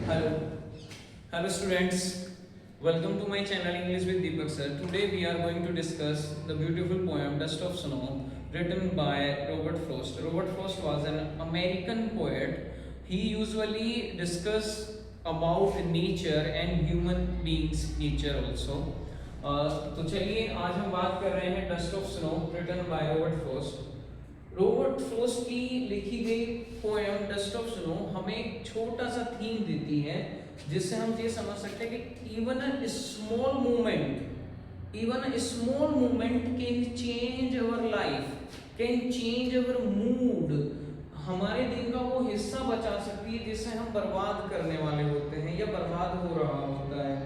Hello, hello students. Welcome to my channel English with Deepak sir. Today we are going to discuss the beautiful poem Dust of Snow written by Robert Frost. Robert Frost was an American poet. He usually discuss about nature and human beings nature also. तो चलिए आज हम बात कर रहे हैं dust of snow written by Robert Frost. Robert Frost की लिखी गई पोएम डस्ट ऑफ स्नो हमें एक छोटा सा थीम देती है जिससे हम ये समझ सकते हैं कि even a small movement can change our life, can change our mood. हमारे दिन का वो हिस्सा बचा सकती है जिससे हम बर्बाद करने वाले होते हैं या बर्बाद हो रहा होता है।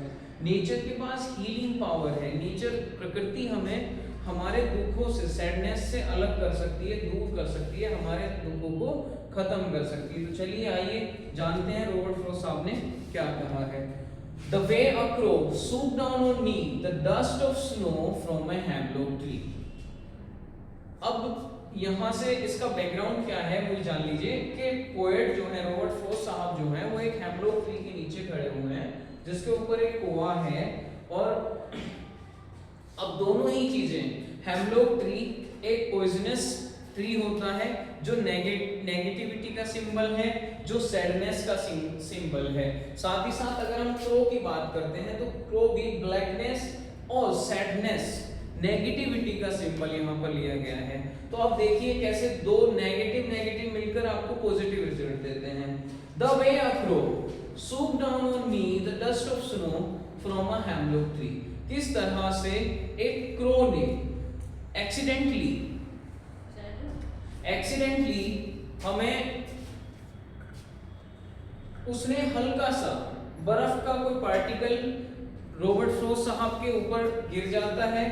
नेचर के पास हीलिंग पावर है। नेचर प्रकृति हमें हमारे दुखों से, सैडनेस से अलग कर सकती है, दूर कर सकती है, हमारे दुखों को खत्म कर सकती है। तो चलिए आइए जानते हैं रॉबर्ट फ्रॉस्ट साहब ने क्या कहा है। The way a crow swooped down on me, the dust of snow from my hemlock tree। अब यहाँ से इसका बैकग्राउंड क्या है वो जान लीजिए कि पोएट जो है रॉबर्ट फ्रॉस्ट साहब जो है वो एक हेमलॉक ट्री के नीचे खड़े हुए हैं जिसके ऊपर एक कुआं है। और अब दोनों ही चीजें, हेमलॉक ट्री एक पॉइजनस ट्री होता है जो नेगेटिविटी का सिंबल है, जो सैडनेस का सिंबल है। साथ ही साथ अगर हम क्रो की बात करते हैं तो क्रो भी ब्लैकनेस और सैडनेस, नेगेटिविटी का सिंबल यहाँ पर लिया गया है। तो अब देखिए कैसे दो नेगेटिव मिलकर आपको पॉजिटिव रिजल्ट देते हैं। The way a crow swooped down on me the dust of snow from a hemlock tree। किस तरह से एक क्रो ने एक्सीडेंटली हमें, उसने हल्का सा बर्फ का कोई पार्टिकल रॉबर्ट फ्रॉस्ट साहब के ऊपर गिर जाता है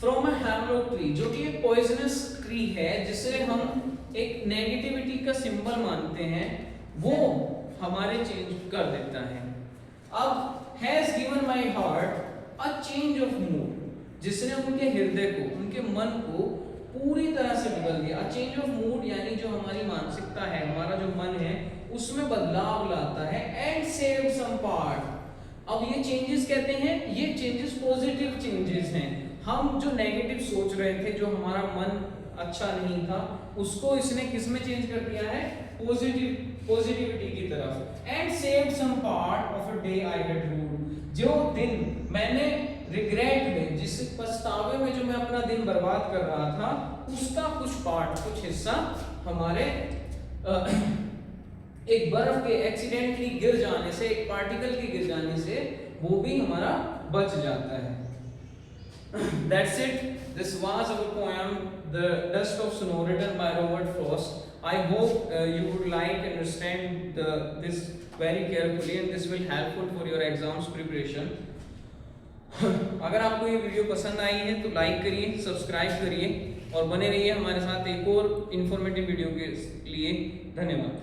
फ्रॉम अ हेमलॉक ट्री, जो कि एक पॉइजनस ट्री है जिसे हम एक नेगेटिविटी का सिंबल मानते हैं, वो हमारे चेंज कर देता है। अब has given my heart a change of mood, जिसने उनके हृदय को, उनके मन को पूरी तरह से बदल दिया। अ चेंज ऑफ मूड यानी जो हमारी मानसिकता है, हमारा जो मन है उसमें बदलाव लाता है। And save some part. अब ये चेंजेस कहते हैं, ये चेंजेस पॉजिटिव चेंजेस हैं। हम जो नेगेटिव सोच रहे थे, जो हमारा मन अच्छा नहीं था, उसको इसने किस में चेंज कर दिया है, पॉजिटिविटी की तरफ। And save some part of a day I had ruled. जो दिन मैंने रिग्रेट में, जिस पछतावे में जो मैं अपना दिन बर्बाद कर रहा था, उसका कुछ पार्ट, कुछ हिस्सा हमारे एक बर्फ के एक्सीडेंटली गिर जाने से, एक पार्टिकल के गिर जाने से वो भी हमारा बच जाता है। That's it. This was our poem, The Dust of Snow, written by Robert Frost. I hope you would like understand this very carefully, and this will helpful for your exams preparation. अगर आपको ये video पसंद आई है तो like करिए, subscribe करिए और बने रहिए हमारे साथ एक और इन्फॉर्मेटिव वीडियो के लिए। धन्यवाद।